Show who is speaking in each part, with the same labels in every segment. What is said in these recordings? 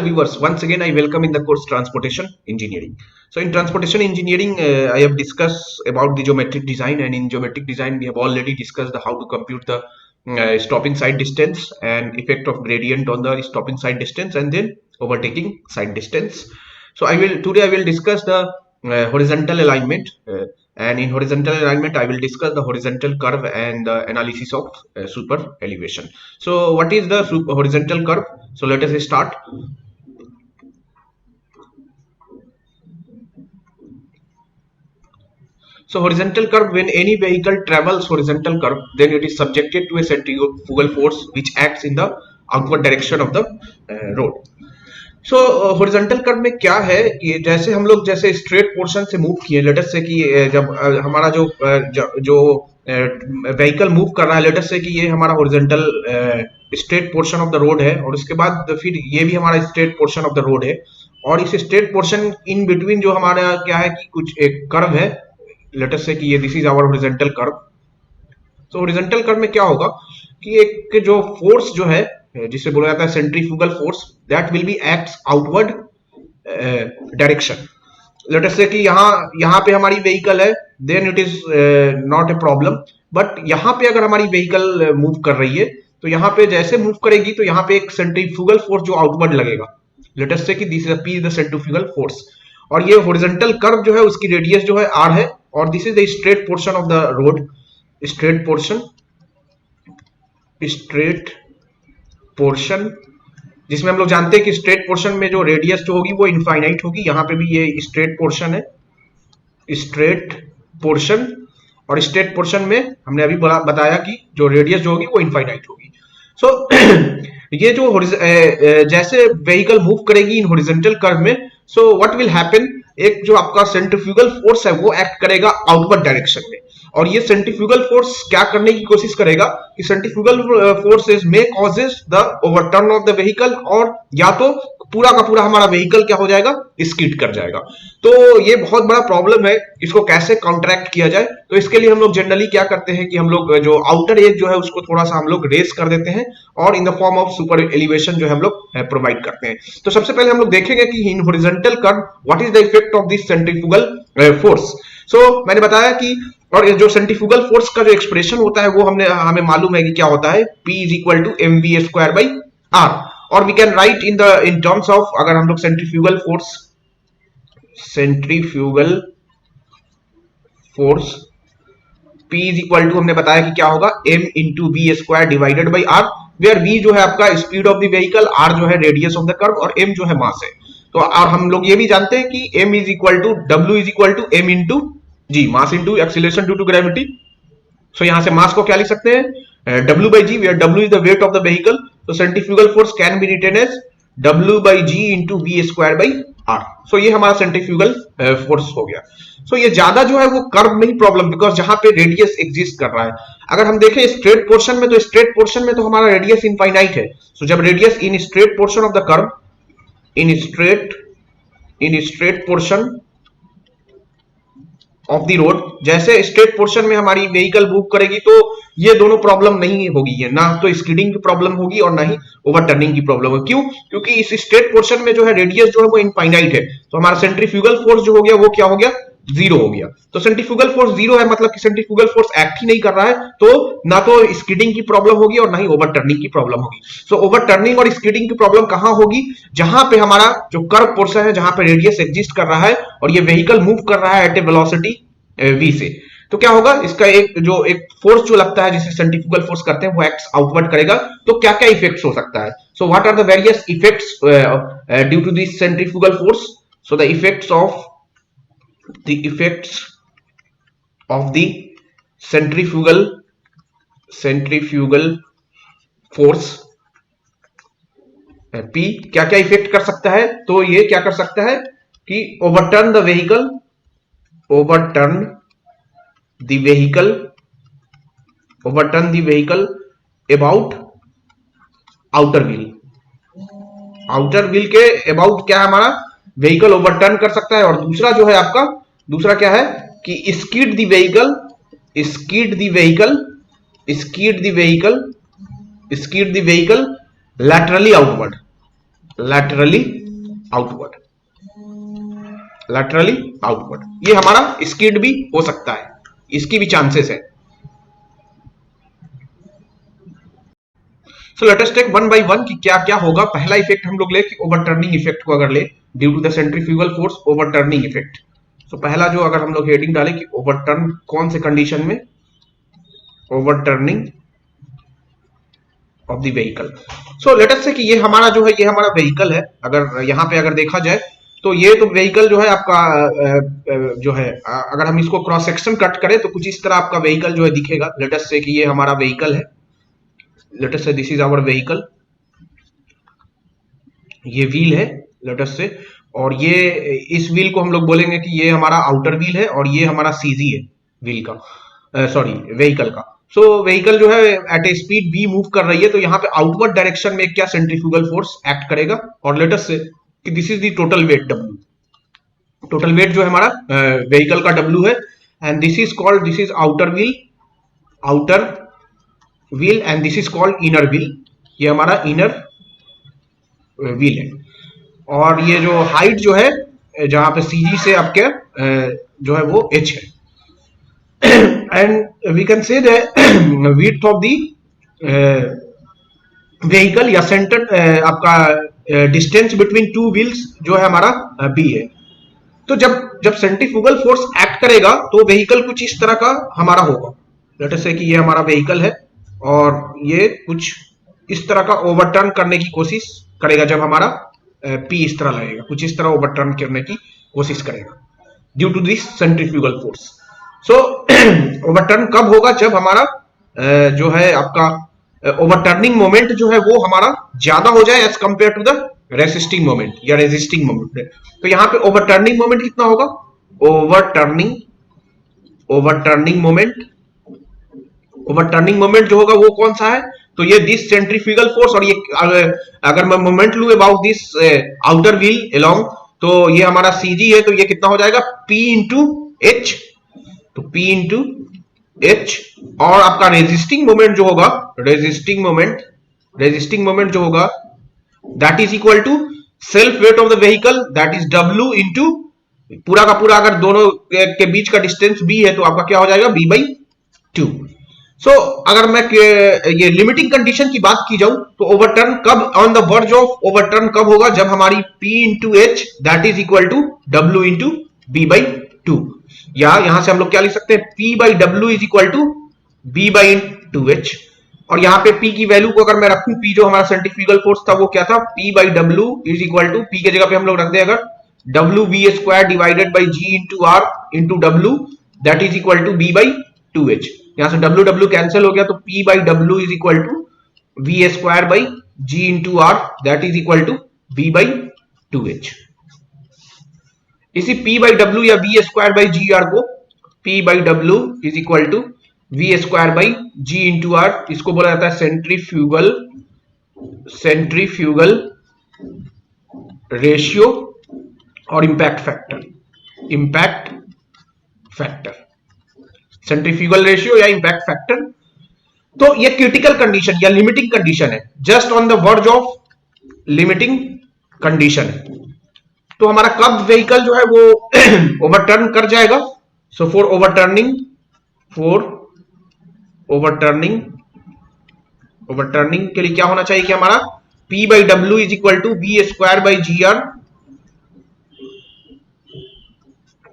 Speaker 1: viewers, once again I welcome in the course Transportation Engineering. So in Transportation Engineering, I have discussed about the geometric design, and in geometric design we have already discussed how to compute the stopping side distance and effect of gradient on the stopping side distance and then overtaking side distance. So today I will discuss the horizontal alignment, and in horizontal alignment I will discuss the horizontal curve and the analysis of super elevation. So what is the horizontal curve? So let us start. So horizontal curve, when any vehicle travels horizontal curve, then it is subjected to a centrifugal force which acts in the outward direction of the road. So horizontal curve में क्या है कि जैसे हम लोग जैसे straight portion से move किए, लेटर से कि जब हमारा जो व्हीकल मूव कर रहा है, लेटर से कि ये हमारा horizontal straight portion of the road है, और उसके बाद फिर ये भी हमारा straight portion of the road है, और इस स्ट्रेट पोर्शन इन बिटवीन जो हमारा क्या है कि कुछ एक कर्व है, लेटर से कि ये this is our horizontal curve. तो हॉरिजॉन्टल कर्व में क्या होगा कि एक जो फोर्स जो है जिसे बोला जाता है centrifugal force, that will be acts outward direction. Let us say कि यहाँ पे हमारी व्हीकल है, then it is not a problem, but यहाँ पे अगर हमारी व्हीकल मूव कर रही है तो यहाँ पे जैसे मूव करेगी तो यहाँ पे एक सेंट्रीफ्यूगल फोर्स जो आउटवर्ड लगेगा. लेट अस से कि this is the centrifugal force, और ये हॉरिजॉन्टल कर्व जो है उसकी रेडियस जो है r है, और this is the straight portion of the road. Straight portion जिसमें हम लोग जानते हैं कि स्ट्रेट पोर्शन में जो रेडियस जो होगी वो इनफाइनाइट होगी. यहाँ पे भी ये स्ट्रेट पोर्शन है, स्ट्रेट पोर्शन, और स्ट्रेट पोर्शन में हमने अभी बताया कि जो रेडियस जो होगी वो इनफाइनाइट होगी. सो ये जो जैसे व्हीकल मूव करेगी इन हॉरिजॉन्टल कर्व में, सो व्हाट विल हैपन, एक जो आपका सेंट्रीफ्यूगल फोर्स है वो एक्ट करेगा आउटवर्ड डायरेक्शन में, और ये सेंट्रीफ्यूगल फोर्स क्या करने की कोशिश करेगा कि सेंट्रीफ्यूगल फोर्सेस में causes the overturn of the vehicle, और या तो पूरा का पूरा हमारा व्हीकल क्या हो जाएगा, स्किड कर जाएगा. तो ये बहुत बड़ा प्रॉब्लम है. इसको कैसे काउंटरैक्ट किया जाए, तो इसके लिए हम लोग जनरली क्या करते हैं कि हम लोग जो आउटर एज जो है उसको थोड़ा सा हम लोग रेस कर देते हैं, और in the form of super elevation जो है हम लोग प्रोवाइड करते हैं. तो सबसे पहले हम लोग देखेंगे कि in horizontal curve what is the effect of this centrifugal force. So मैंने बताया कि और जो सेंट्रीफ्यूगल फोर्स का जो एक्सप्रेशन होता है वो हमें मालूम है कि क्या होता है, P is equal to mv²/r, और we can write in terms of, अगर हम लोग centrifugal force P is equal to, हमने बताया कि क्या होगा, m into v² divided by r, where v जो है आपका speed of the vehicle, r जो है रेडियस ऑफ द कर्व, और m जो है मास है. तो और हम लोग ये भी जानते हैं कि m is equal to w is equal to m into g, mass into acceleration due to gravity. So यहां से मास को क्या लिख सकते हैं, w by g, where w is the weight of the vehicle. So centrifugal force can be written as w by g into v²/r. So ये हमारा centrifugal force हो गया. So ये ज्यादा जो है वो कर्व में ही प्रॉब्लम, बिकॉज जहां पे रेडियस एग्जिस्ट कर रहा है. अगर हम देखें स्ट्रेट पोर्शन में, तो स्ट्रेट पोर्शन में तो हमारा रेडियस इनफाइनाइट है. सो जब radius in straight portion of the curve, in straight portion of the road, जैसे स्ट्रेट पोर्शन में हमारी व्हीकल मूव करेगी तो ये दोनों प्रॉब्लम नहीं होगी, ये ना तो स्किडिंग की प्रॉब्लम होगी और ना ही ओवरटर्निंग की प्रॉब्लम होगी. क्यों? क्योंकि इस स्ट्रेट पोर्शन में जो है रेडियस जो है वो इनफाइनाइट है, तो हमारा सेंट्रीफ्यूगल फोर्स जो हो गया वो क्या हो गया, जीरो हो गया. तो सेंट्रीफ्यूगल फोर्स जीरो है, मतलब कि सेंट्रीफ्यूगल फोर्स एक्ट ही नहीं कर रहा है, तो ना तो स्किडिंग की प्रॉब्लम होगी और ना ही ओवरटर्निंग की प्रॉब्लम होगी. सो ओवरटर्निंग और स्किडिंग की प्रॉब्लम कहां होगी, जहां पे हमारा जो कर्व पोर्शन है, जहां पे रेडियस एग्जिस्ट कर रहा है और ये व्हीकल मूव कर रहा है एट ए वेलोसिटी v से. तो क्या होगा, इसका एक फोर्स जो लगता है जिसे सेंट्रीफ्यूगल फोर्स करते हैं वो एक्ट्स आउटवर्ड करेगा. तो क्या क्या इफेक्ट्स हो सकता है, so what are the various effects due to this centrifugal force. So the effects of the centrifugal force P क्या क्या इफेक्ट कर सकता है. तो ये क्या कर सकता है कि overturn the vehicle about outer wheel के about क्या है, हमारा व्हीकल ओवरटर्न कर सकता है. और दूसरा जो है आपका, दूसरा क्या है कि स्कीड the vehicle laterally outward. Laterally outward, laterally outward, ये हमारा स्किड भी हो सकता है, इसकी भी चांसेस है। So let us take one by one कि क्या क्या होगा। पहला इफेक्ट हम लोग ले कि ओवरटर्निंग इफेक्ट को अगर ले, due to the centrifugal force overturning effect. So पहला जो अगर हम लोग हेडिंग डाले कि ओवरटर्न कौन से कंडीशन में, overturning of the vehicle. So let us say कि ये हमारा जो है, ये हमारा व्हीकल है। अगर यहाँ पे अगर देखा जाए तो ये तो व्हीकल जो है आपका जो है, अगर हम इसको क्रॉस सेक्शन कट करें तो कुछ इस तरह आपका व्हीकल जो है दिखेगा। लेट अस से कि ये हमारा व्हीकल है, लेट अस से दिस इज आवर व्हीकल, ये व्हील है लेट अस से, और ये इस व्हील को हम लोग बोलेंगे कि ये हमारा आउटर व्हील है और ये हमारा सीजी है व्हील का, सॉरी व्हीकल का। सो व्हीकल जो है at a speed v move कर रही है, तो यहाँ पे आउटवर्ड डायरेक्शन में क्या सेंट्रीफ्यूगल फोर्स एक्ट करेगा। और लेट अस से कि this is the total weight W, total weight जो है हमारा व्हीकल का W है, and this is called, this is outer wheel, outer wheel, and this is called inner wheel, ये हमारा इनर व्हील है। और ये जो हाइट जो है जहां पे सीजी से आपके जो है वो h है, and we can say the width of the vehicle या सेंटर आपका डिस्टेंस बिटवीन टू व्हील्स जो है हमारा b है। तो जब सेंट्रीफ्यूगल फोर्स एक्ट करेगा तो व्हीकल कुछ इस तरह का हमारा होगा। लेट अस से कि ये हमारा व्हीकल है और ये कुछ इस तरह का ओवरटर्न करने की कोशिश करेगा। जब हमारा P इस तरह लगेगा, कुछ इस तरह ओवरटर्न करने की कोशिश करेगा due to this centrifugal force. So overturn कब होगा, जब हमारा जो है आपका ओवरटर्निंग मोमेंट जो है वो हमारा ज्यादा हो जाए as compare to the resisting moment या रेजिस्टिंग मोमेंट। तो यहाँ पे ओवरटर्निंग मोमेंट कितना होगा, ओवरटर्निंग मोमेंट जो होगा वो कौन सा है, तो ये दिस सेंट्रीफ्यूगल फोर्स, और ये अगर मैं मोमेंट लू about this outer wheel along, तो ये हमारा सीजी है, तो ये कितना हो जाएगा P इंटू एच, तो P इंटू एच। और आपका रेजिस्टिंग मोमेंट जो होगा, रेजिस्टिंग मोमेंट जो होगा that is equal to self weight of the vehicle, that is W into पूरा का पूरा, अगर दोनों के बीच का डिस्टेंस B है तो आपका क्या हो जाएगा B/2। सो अगर मैं ये लिमिटिंग कंडीशन की बात की जाऊं तो ओवरटर्न कब, on the verge of overturn कब होगा, जब हमारी P into H that is equal to W into B/2, या यहां से हम लोग क्या लिख सकते हैं, P/W is equal to B/2H। और यहाँ पे P की वैल्यू को अगर मैं रखूं, P जो हमारा सेंट्रीफ्यूगल फोर्स था वो क्या था, P/W is equal to, P के जगह पे हम लोग रख दें अगर WV² divided by G into R into W that is equal to B/2H। यहां से W कैंसिल हो गया, तो P/W is equal to V² by G into R that is equal to B/2H। इसी P/W या V² बाई GR को P/W is equal to V² by G into R, इसको बोला जाता है सेंट्रीफ्यूगल रेशियो और इंपैक्ट फैक्टर, सेंट्रीफ्यूगल रेशियो या impact factor. तो ये क्रिटिकल कंडीशन या लिमिटिंग कंडीशन है, just on the verge of limiting condition है। तो हमारा कब व्हीकल जो है वो ओवरटर्न कर जाएगा। सो फॉर ओवरटर्निंग के लिए क्या होना चाहिए कि हमारा P/W is equal to V² by GR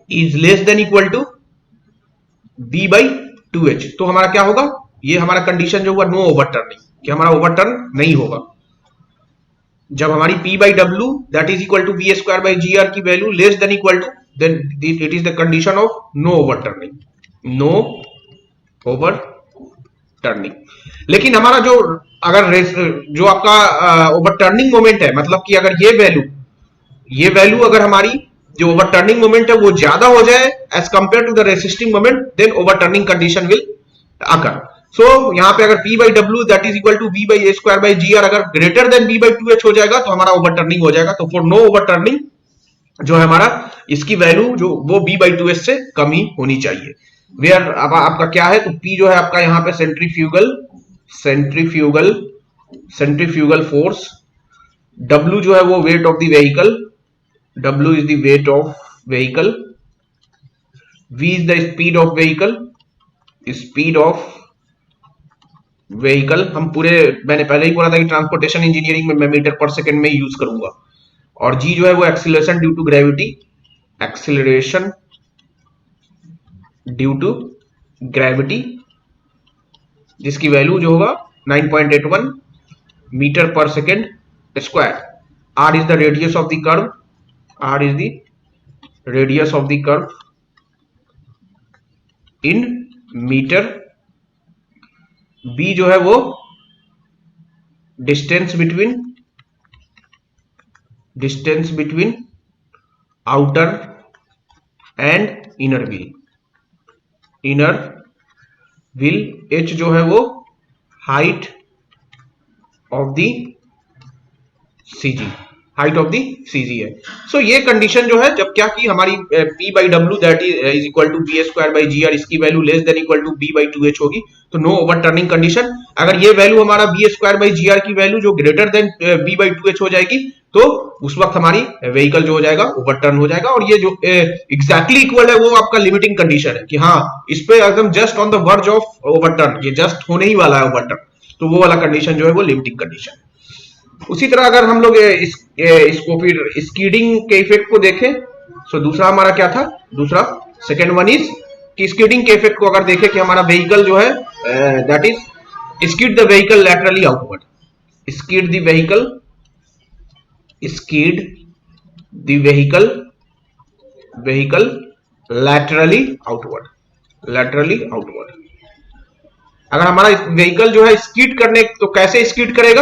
Speaker 1: is less than equal to B/2H। तो हमारा क्या होगा, ये हमारा कंडीशन जो हुआ नो ओवरटर्निंग, कि हमारा ओवरटर्न नहीं होगा जब हमारी P/W that is equal to V² by GR की value less than equal to, then it is the condition of no overturning. लेकिन हमारा जो अगर जो आपका ओवरटर्निंग मोमेंट है, मतलब कि अगर ये वैल्यू अगर हमारी जो ओवरटर्निंग मोमेंट है वो ज्यादा हो जाए as compare to the resisting moment, then overturning condition will occur. So यहाँ पे अगर P/W that is equal to V/A² by GR अगर ग्रेटर देन B/2H हो जाएगा तो हमारा ओवरटर्निंग हो जाएगा। तो फॉर नो ओवरटर्निंग जो है हमारा, इसकी वैल्यू जो वो B/2H से कम ही होनी चाहिए। वेयर अब आपका क्या है, तो P जो है आपका यहाँ पे सेंट्रीफ्यूगल फोर्स W जो है वो wait of the vehicle, W is the weight of vehicle, V is the speed of vehicle, speed of vehicle हम पूरे, मैंने पहले ही बोला था कि ट्रांसपोर्टेशन इंजीनियरिंग में मैं मीटर पर सेकंड में यूज करूंगा। और G जो है वो acceleration due to gravity, acceleration due to gravity, जिसकी वैल्यू जो होगा 9.81 metre per second square. R is the radius of the curve, R is the radius of the curve in metre. B जो है वो distance between outer and inner wheel. H जो है वो height of the CG, height of the CG है। सो ये condition जो है, जब क्या की हमारी P by W that is equal to B square by G R, इसकी value less than equal to B by 2H होगी, तो नो ओवर टर्निंग कंडीशन। अगर ये वैल्यू हमारा B square by G R की वैल्यू जो greater than B by 2H हो जाएगी, तो उस वक्त हमारी व्हीकल जो हो जाएगा ओवरटर्न हो जाएगा। और ये जो एग्जैक्टली इक्वल है वो आपका लिमिटिंग कंडीशन है कि हाँ इस पे एकदम just on the verge of overturn, ये जस्ट होने ही वाला है ओवरटर्न, तो वो वाला कंडीशन जो है वो लिमिटिंग कंडीशन है। उसी तरह अगर हम लोग इसको फिर स्कीडिंग के इफेक्ट को देखें, सो दूसरा हमारा क्या था, दूसरा सेकेंड वन इज कि स्कीडिंग के इफेक्ट को अगर देखें कि हमारा व्हीकल जो है that is स्कीड the vehicle laterally outward, स्कीड the vehicle laterally outward. अगर हमारा व्हीकल जो है स्कीड करने, तो कैसे स्कीड करेगा,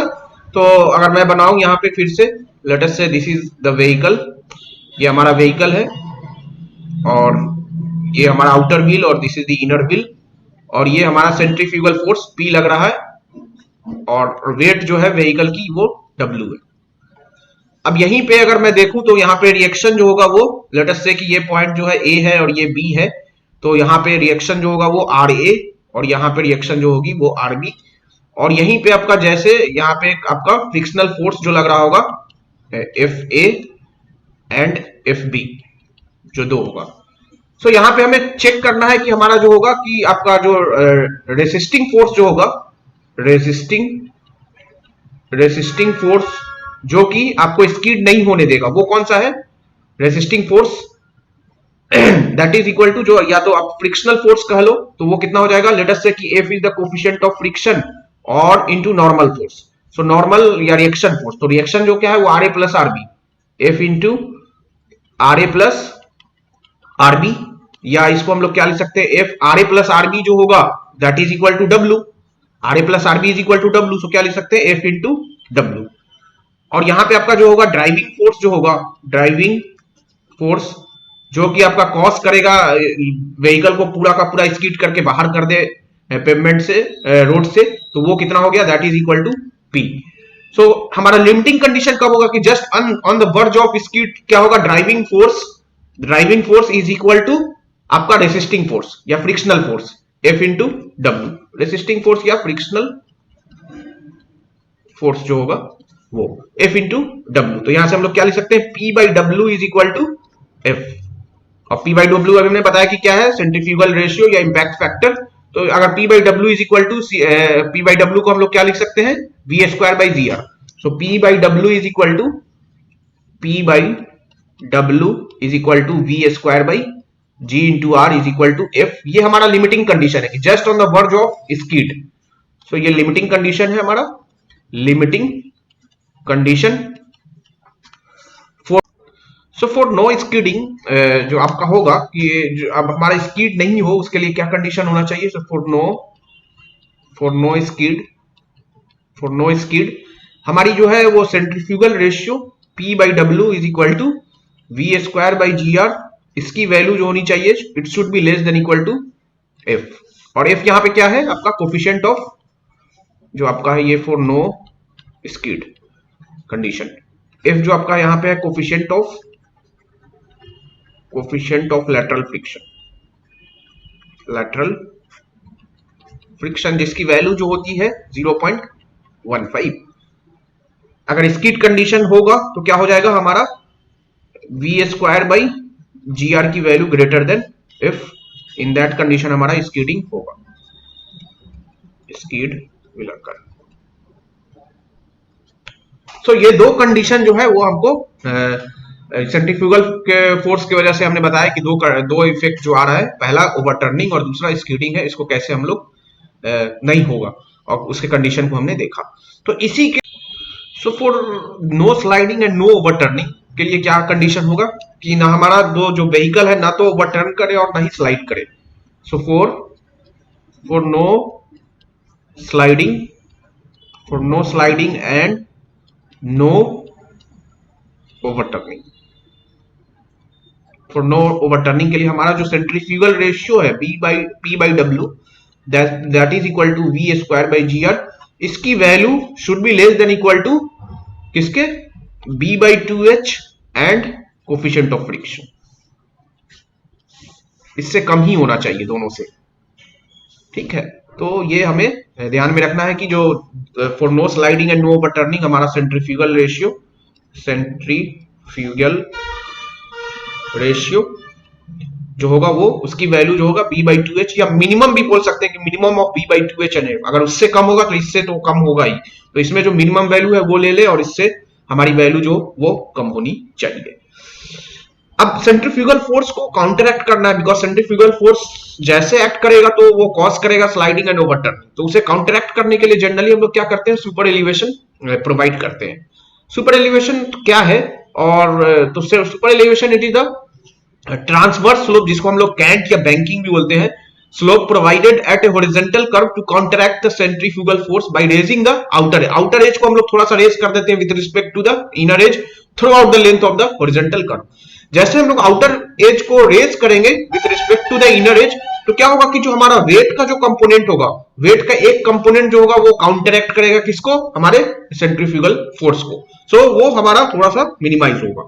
Speaker 1: तो अगर मैं बनाऊं यहाँ पे फिर से, लेट अस से दिस इज द व्हीकल, ये हमारा व्हीकल है और ये हमारा आउटर व्हील और this is the inner wheel, और ये हमारा सेंट्रीफ्यूगल फोर्स P लग रहा है और वेट जो है व्हीकल की वो W है। अब यहीं पे अगर मैं देखूं तो यहाँ पे रिएक्शन जो होगा वो, लेट अस से कि ये पॉइंट जो है A है और ये B है, तो यहाँ पे रिएक्शन जो होगा वो RA और यहाँ पे रिएक्शन जो होगी वो RB। और यहीं पे आपका जैसे यहाँ पे आपका फ्रिक्शनल फोर्स जो लग रहा होगा FA एंड FB जो दो होगा। सो यहाँ पे हमें चेक करना है कि हमारा जो होगा कि आपका जो रेसिस्टिंग फोर्स जो होगा, रेसिस्टिंग फोर्स जो कि आपको स्कीड नहीं होने देगा, वो कौन सा है, resisting force that is equal to, जो या तो आप फ्रिक्शनल फोर्स कह लो, तो वो कितना हो जाएगा, लेट अस से कि F is the coefficient of friction और into normal force. So normal या रिएक्शन फोर्स, तो रिएक्शन जो क्या है वो RA plus RB, F into RA plus RB, या इसको हम लोग क्या लिख सकते हैं, F RA प्लस RB जो होगा that is equal to W, RA plus RB is equal to W, so क्या लिख सकते हैं F इंटू W। और यहां पे आपका जो होगा ड्राइविंग फोर्स जो होगा, ड्राइविंग फोर्स जो कि आपका कॉज करेगा व्हीकल को पूरा का पूरा स्कीड करके बाहर कर दे पेवमेंट से, रोड से, तो वो कितना हो गया, that is equal to P। So हमारा लिमिटिंग कंडीशन कब होगा कि just on the verge of skid क्या होगा, driving force is equal to आपका रेसिस्टिंग फोर्स या frictional force F into W, resisting force या फ्रिक्शनल फोर्स जो होगा वो F इंटू W। तो यहां से हम लोग क्या लिख सकते हैं, P by W is equal to F, और P बाई डब्ल्यू अभी हमने बताया कि क्या है, सेंट्रीफ्यूगल रेशियो या इंपैक्ट फैक्टर। तो अगर P by W is equal to P by W को हम लोग क्या लिख सकते हैं, V square by G R. So P by W is equal to V square by G into R is equal to F। ये हमारा limiting condition है कि just on the verge of skid. So ये limiting condition है हमारा, limiting condition. So for no skidding जो आपका होगा कि जो अब हमारा स्कीड नहीं हो उसके लिए क्या कंडीशन होना चाहिए, सो फॉर नो स्कीड हमारी जो है वो centrifugal ratio P by W is equal to V square by G R, इसकी वैल्यू जो होनी चाहिए it should be less than equal to F। और F यहाँ पे क्या है आपका कोफिशिएंट ऑफ जो आपका है ये for no skid condition, F जो आपका यहाँ पे है कोफिशिएंट ऑफ लैटरल फ्रिक्शन, जिसकी वैल्यू जो होती है 0.15। अगर स्किड कंडीशन होगा तो क्या हो जाएगा हमारा V square by G R की value greater than if in that condition हमारा स्कीडिंग होगा, स्कीड विल अकर। सो ये दो कंडीशन जो है वो हमको सेंट्रीफ्यूगल के फोर्स की वजह से हमने बताया कि दो इफेक्ट जो आ रहा है, पहला ओवरटर्निंग और दूसरा स्कीडिंग है, इसको कैसे हम लोग नहीं होगा, और उसके कंडीशन को हमने देखा। तो इसी के so for no sliding and no overturning के लिए क्या कंडीशन होगा कि ना हमारा दो जो व्हीकल है ना तो ओवरटर्न करे और ना ही स्लाइड करे। So for no sliding, for no sliding and no overturning, for no overturning के लिए हमारा जो सेंट्रीफ्यूगल रेशियो है P by W that is equal to V square by G R, इसकी value should be less than equal to किसके, B by two H and coefficient of friction, इससे कम ही होना चाहिए दोनों से। ठीक है, तो ये हमें ध्यान में रखना है कि जो for no sliding and no overturning हमारा सेंट्रीफ्यूगल रेशियो जो होगा वो उसकी वैल्यू जो होगा बी बाई टू एच, या मिनिमम भी बोल सकते हैं कि minimum of B by two H N, अगर उससे कम होगा तो इससे तो कम होगा ही, तो इसमें जो मिनिमम वैल्यू है वो ले ले और इससे हमारी वैल्यू जो वो कम होनी चाहिए। अब सेंट्रीफ्यूगल फोर्स को काउंटरएक्ट करना है, बिकॉज सेंट्रीफ्यूगल फोर्स जैसे एक्ट करेगा तो वो कॉज करेगा स्लाइडिंग एंड ओवरटर्निंग, तो उसे काउंटरएक्ट करने के लिए जनरली हम लोग क्या करते हैं, सुपर एलिवेशन प्रोवाइड करते हैं। सुपर एलिवेशन क्या है, और तो super elevation it is the transverse slope, जिसको हम लोग कैंट या बैंकिंग भी बोलते हैं, slope provided at a horizontal curve to counteract the centrifugal force by raising the outer edge को हम लोग थोड़ा सा रेज कर देते हैं with respect to the inner edge throughout the length of the horizontal curve. जैसे हम लोग आउटर एज को रेज करेंगे with respect to the inner as, तो क्या होगा कि जो हमारा वेट का जो कंपोनेंट होगा, वेट का एक कंपोनेंट जो होगा वो काउंटरैक्ट करेगा किसको, हमारे सेंट्रीफ्यूगल फोर्स को, सो वो हमारा थोड़ा सा मिनिमाइज होगा।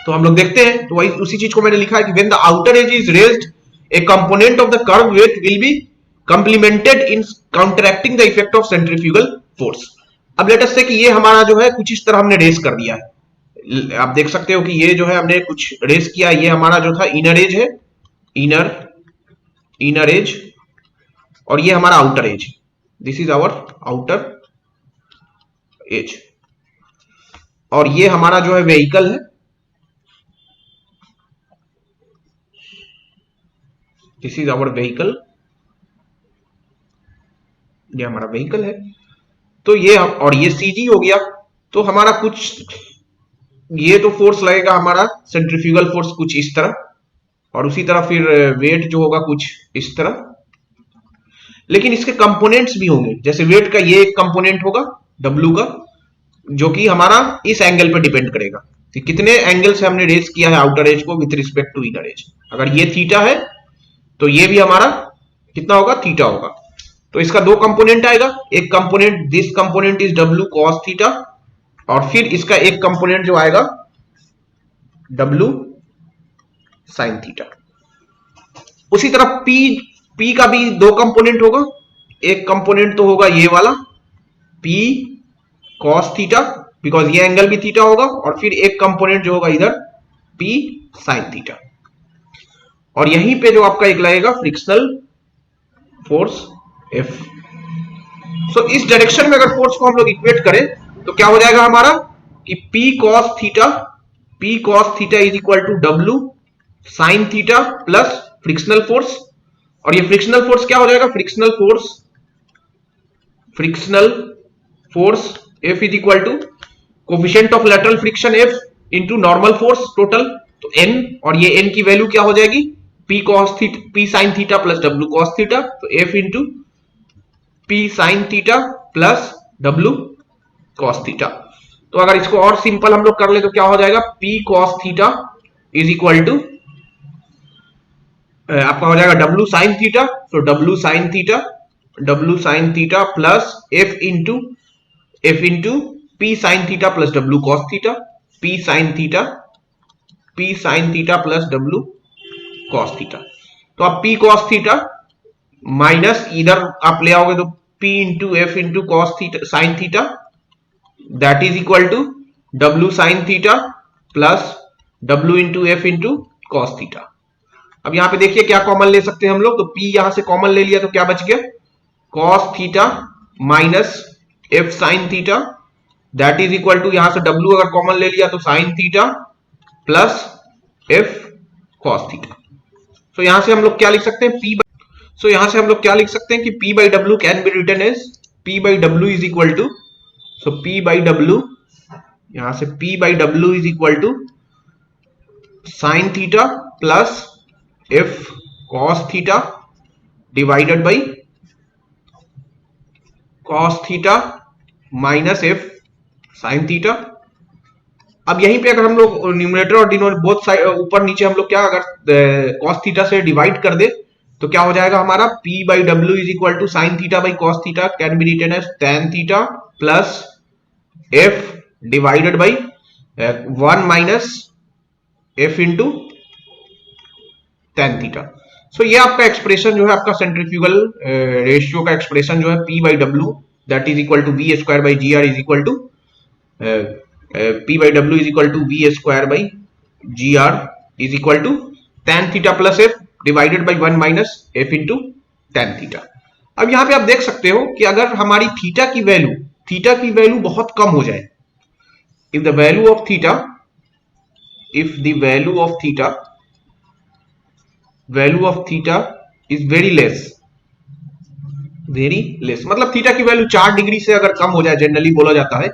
Speaker 1: तो हम लोग देखते हैं, तो वही उसी चीज को मैंने लिखा है कि when the outer edge is raised a component of the curve weight will be complemented in counteracting the effect of centrifugal force. अब लेट अस से कि ये हमारा जो है कुछ इस तरह हमने रेस कर दिया है, आप देख सकते हो कि ये जो है हमने कुछ रेस किया, ये हमारा जो था इनर एज है, इनर एज, और ये हमारा outer edge, this is our outer edge, और ये हमारा जो है व्हीकल है, दिस इज आवर व्हीकल, ये हमारा व्हीकल है। तो ये और ये सीजी हो गया, तो हमारा कुछ ये तो फोर्स लगेगा हमारा सेंट्रीफ्यूगल फोर्स कुछ इस तरह, और उसी तरह फिर वेट जो होगा कुछ इस तरह, लेकिन इसके कंपोनेंट्स भी होंगे, जैसे वेट का ये एक कंपोनेंट होगा डब्ल्यू का, जो कि हमारा इस एंगल पर डिपेंड करेगा कि कितने एंगल से हमने रेस किया है आउटर एज को with respect to inner edge. अगर ये थीटा है तो ये भी हमारा कितना होगा, थीटा होगा। तो इसका दो कंपोनेंट आएगा, एक component this component is W cos theta, और फिर इसका एक कंपोनेंट जो आएगा डब्ल्यू साइन थीटा। उसी तरह पी का भी दो कंपोनेंट होगा, एक कंपोनेंट तो होगा ये वाला पी कॉस थीटा, बिकॉज ये एंगल भी थीटा होगा, और फिर एक कंपोनेंट जो होगा इधर पी साइन थीटा, और यहीं पे जो आपका एक लगेगा फ्रिक्शनल फोर्स F। सो इस डायरेक्शन में अगर फोर्स को हम लोग इक्वेट करें तो क्या हो जाएगा हमारा कि P cos theta is equal to W sin theta plus frictional force, और ये फ्रिक्शनल फोर्स क्या हो जाएगा, frictional force F is equal to coefficient of lateral friction F into normal force total, तो N, और ये N की value क्या हो जाएगी, P sin theta plus W cos theta, तो F into P sin theta plus W cos theta. तो अगर इसको और सिंपल हम लोग कर ले तो क्या हो जाएगा, P cos theta is equal to आपका हो जाएगा W sin थीटा, तो W sin theta plus F into P sin theta plus W cos theta, P sin theta plus W cos theta. तो आप P cos थीटा माइनस इधर आप ले आओगे तो P into F into cos theta sine theta that is equal to W sine theta plus W into F into cos theta. अब यहां पे देखिए क्या कॉमन ले सकते हैं हम लोग, तो P यहां से कॉमन ले लिया तो क्या बच गया, cos theta minus F sine theta, that is equal to यहां से W अगर कॉमन ले लिया तो sine theta plus F cos theta. तो यहां से हम लोग क्या लिख सकते हैं, यहां से हम लोग क्या लिख सकते हैं कि P by W can be written as P by W is equal to, so P by W, यहां से P by W is equal to sine theta plus F cos theta divided by cos theta minus F sine theta. अब यहीं पे अगर हम लोग numerator और denominator both side ऊपर नीचे हम लोग क्या अगर कॉस थीटा से डिवाइड कर दे तो क्या हो जाएगा हमारा, P by W is equal to sine theta by cos theta can be written as tan theta plus F divided by 1 minus F into tan theta. So ये आपका एक्सप्रेशन जो है आपका सेंट्रीफ्यूगल रेशियो का एक्सप्रेशन जो है P by W that is equal to V square by G R is equal to P by W is equal to V square by G R is equal to tan theta plus F divided by 1 minus F into tan theta. अब यहां पे आप देख सकते हो कि अगर हमारी थीटा की वैल्यू बहुत कम हो जाए, if the value of theta is very less, मतलब थीटा की वैल्यू 4 डिग्री से अगर कम हो जाए, जनरली बोला जाता है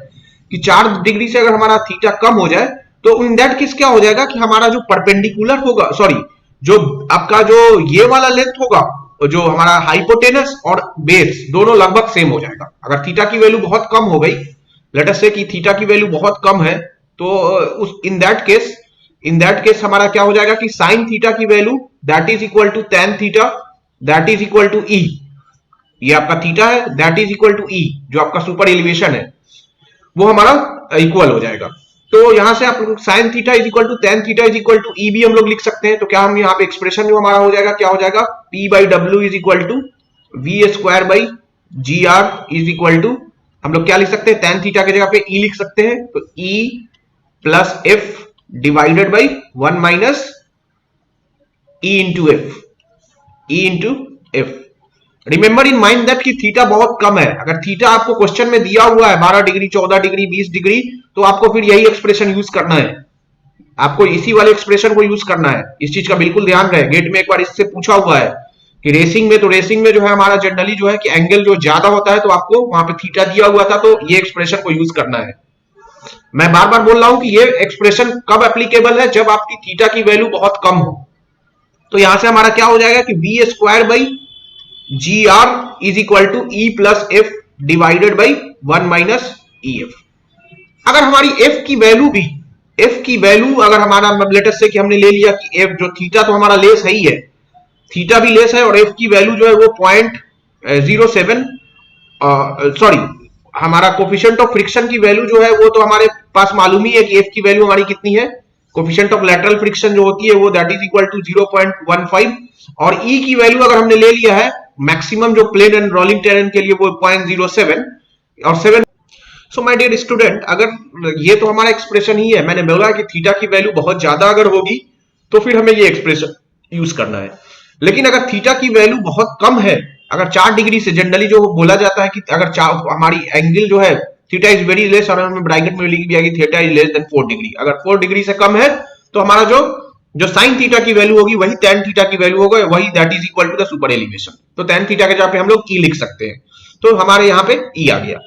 Speaker 1: कि 4 डिग्री से अगर हमारा थीटा कम हो जाए तो इन दैट केस क्या हो जाएगा कि हमारा जो परपेंडिकुलर होगा, सॉरी जो आपका जो ये वाला लेंथ होगा, जो हमारा हाइपोटेनस और बेस दोनों लगभग सेम हो जाएगा। अगर थीटा की वैल्यू बहुत कम हो गई, लेट अस से कि थीटा की वैल्यू बहुत कम है, तो उस इन दैट केस हमारा क्या हो जाएगा कि साइन थीटा की value that is equal to tan theta that is equal to E, ये आपका थीटा है that is equal to E जो आपका सुपर एलिवेशन है वो हमारा इक्वल हो जाएगा। तो यहां से आप sine theta is equal to tan theta is equal to E भी हम लोग लिख सकते हैं। तो क्या हम यहाँ पे एक्सप्रेशन जो हमारा हो जाएगा क्या हो जाएगा, P by W is equal to V square by G R is equal to, हम लोग क्या लिख सकते हैं, tan थीटा की जगह पे E लिख सकते हैं, तो E plus F divided by 1 minus E into F. Remember in mind that कि थीटा बहुत कम है। अगर थीटा आपको क्वेश्चन में दिया हुआ है 12 डिग्री 14 डिग्री 20 डिग्री, तो आपको फिर यही एक्सप्रेशन यूज करना है, आपको इसी वाले एक्सप्रेशन को यूज करना है। इस चीज का बिल्कुल ध्यान रहे, गेट में एक बार इससे पूछा हुआ है कि रेसिंग में जो है हमारा जनरली जो है कि एंगल जो ज्यादा होता है तो आपको वहां पे थीटा दिया हुआ था तो ये एक्सप्रेशन को यूज करना है। मैं बार बार बोल रहा हूं कि ये एक्सप्रेशन कब एप्लीकेबल है, जब आपकी थीटा की वैल्यू बहुत कम हो। तो यहां से हमारा क्या हो जाएगा कि V square by G R is equal to E plus F divided by 1 minus E F. अगर हमारी एफ की वैल्यू अगर हमारा लेटेस्ट से कि हमने ले लिया कि एफ जो थीटा तो हमारा लेस है ही है, थीटा भी लेस है और एफ की वैल्यू जो है वो 0.07 सॉरी हमारा कोफिशिएंट ऑफ फ्रिक्शन की वैल्यू जो है वो तो हमारे पास मालूम ही है कि एफ की वैल्यू हमारी कितनी है, कोफिशिएंट ऑफ लैटरल फ्रिक्शन जो होती है वो दैट इज इक्वल टू 0.15 और E की वैल्यू अगर हमने ले लिया है मैक्सिमम जो प्लेन एंड रोलिंग टेरेन के लिए वो 0.07 और 7। सो माय डियर स्टूडेंट, अगर ये तो हमारा एक्सप्रेशन ही है, मैंने बोला कि थीटा की वैल्यू बहुत ज्यादा अगर होगी तो फिर हमें ये एक्सप्रेशन यूज करना है। लेकिन अगर थीटा की वैल्यू बहुत कम है, अगर 4 डिग्री से जनरली जो बोला जाता है कि अगर हमारी एंगल जो है थीटा इज वेरी लेस, और हमें ब्रैकेट में लिख दिया कि theta is less then 4 degree, अगर 4 डिग्री से कम है तो हमारा जो साइन थीटा की वैल्यू होगी वही tan थीटा की वैल्यू होगा, वही that is equal to the super elevation. तो tan थीटा के जगह पे हम लोग E लिख सकते हैं, तो हमारे यहाँ पे E आ गया।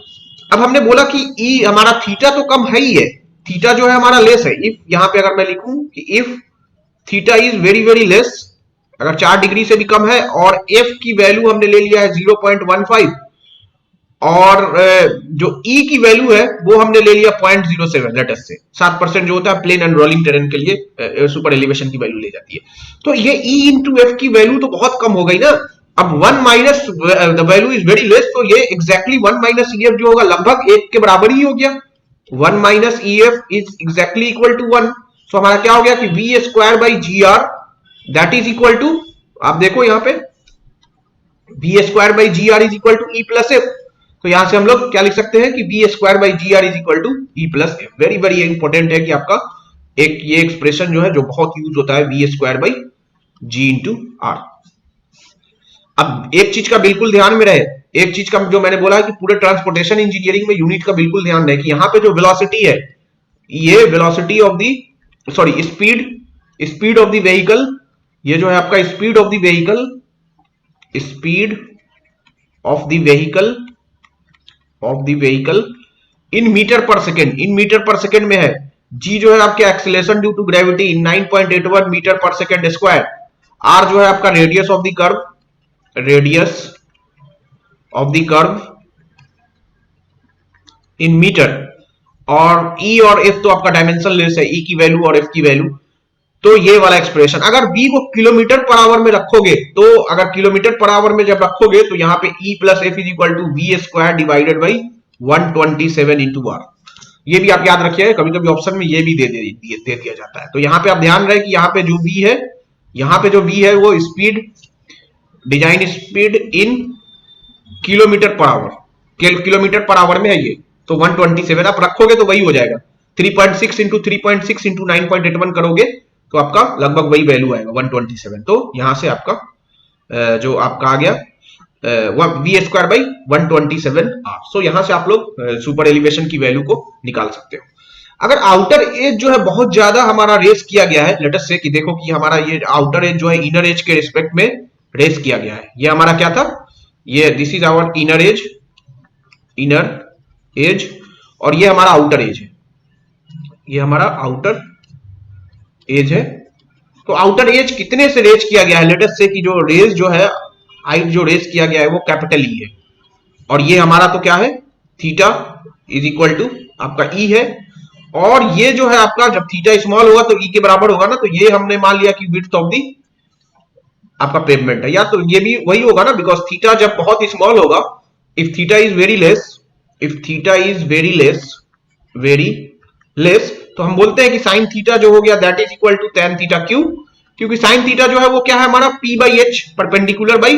Speaker 1: अब हमने बोला कि E हमारा थीटा तो कम है ही है, थीटा जो है हमारा लेस है। इफ यहाँ पे अगर मैं लिखूं कि if theta is very very less, अगर 4 डिग्री से भी कम है और F की वैल्यू हमने ले लिया है 0.15 और जो E की वैल्यू है वो हमने ले लिया 0.07 लेटेस्ट से 7% जो होता है प्लेन एंड रोलिंग टेरेन के लिए सुपर एलिवेशन की वैल्यू ले जाती है। तो ये E इंटू एफ की वैल्यू तो बहुत कम हो गई ना। अब 1 minus the value is very less, तो ये एग्जैक्टली 1 माइनस ई एफ जो होगा लगभग 1 के बराबर ही हो गया। 1 minus E F is exactly equal to 1। So हमारा क्या हो गया कि V square by G R that is equal to, आप देखो यहाँ पे V square by G R is equal to E plus F. तो यहां से हम लोग क्या लिख सकते हैं कि B square by G R is equal to E plus F. Very very important है कि आपका एक ये एक्सप्रेशन जो है जो बहुत यूज होता है, B square by G into R. अब एक चीज का बिल्कुल ध्यान में रहे, एक चीज का जो मैंने बोला है कि पूरे ट्रांसपोर्टेशन इंजीनियरिंग में यूनिट का बिल्कुल ध्यान रहे कि यहां पे जो वेलोसिटी है, ये velocity of the sorry speed of the vehicle, ये जो है आपका speed of the vehicle, speed of the vehicle in metre per second, in metre per second में है। जी जो है आपके acceleration due to gravity 9.81 metre per second square. R जो है आपका radius of the curve, radius of the curve in metre, और E और एफ तो आपका डायमेंशन लेस है, ई की वैल्यू और एफ की वैल्यू। तो ये वाला एक्सप्रेशन अगर बी को किलोमीटर पर आवर में रखोगे, तो अगर किलोमीटर पर आवर में जब रखोगे तो यहां पे E plus F is equal to V square divided by 127 into R. ये भी आप याद रखिए, कभी कभी ऑप्शन में ये भी दे दिया जाता है। तो यहां पे आप ध्यान रहे कि यहाँ पे जो वी है, यहां पे जो वी है वो speed, design speed in kilometre per our, kilometre per our में है ये। तो 127 आप रखोगे तो वही हो जाएगा, 3.6 इंटू 3.6 इंटू 9.81 करोगे तो आपका लगभग वही वैल्यू आएगा 127। तो यहां से आपका जो आपका आ गया वी स्क्वायर बाई 127 आर। सो यहां से आप लोग सुपर एलिवेशन की वैल्यू को निकाल सकते हो। अगर आउटर एज जो है बहुत ज्यादा हमारा रेस किया गया है, लेट अस से कि देखो कि हमारा ये आउटर एज जो है इनर एज के रिस्पेक्ट में रेस किया गया है। ये हमारा क्या था, ये this is our inner edge, और ये हमारा आउटर एज है, ये हमारा आउटर एज है। तो आउटर एज कितने से रेज किया गया है, लेट अस से कि जो रेज जो है, हाइट जो रेज किया गया है वो कैपिटल ई है, और ये हमारा तो क्या है, थीटा इज इक्वल टू आपका ई है। और ये जो है आपका जब थीटा स्मॉल होगा तो ई के बराबर होगा ना, तो ये हमने मान लिया कि विड्थ ऑफ दी आपका पेवमेंट है, या तो ये भी वही होगा ना, बिकॉज थीटा जब बहुत स्मॉल होगा, if theta is very less, if theta is very less, तो हम बोलते हैं कि साइन थीटा जो हो गया that is equal to tan theta. क्यों, क्योंकि साइन थीटा जो है वो क्या है हमारा p by H, perpendicular by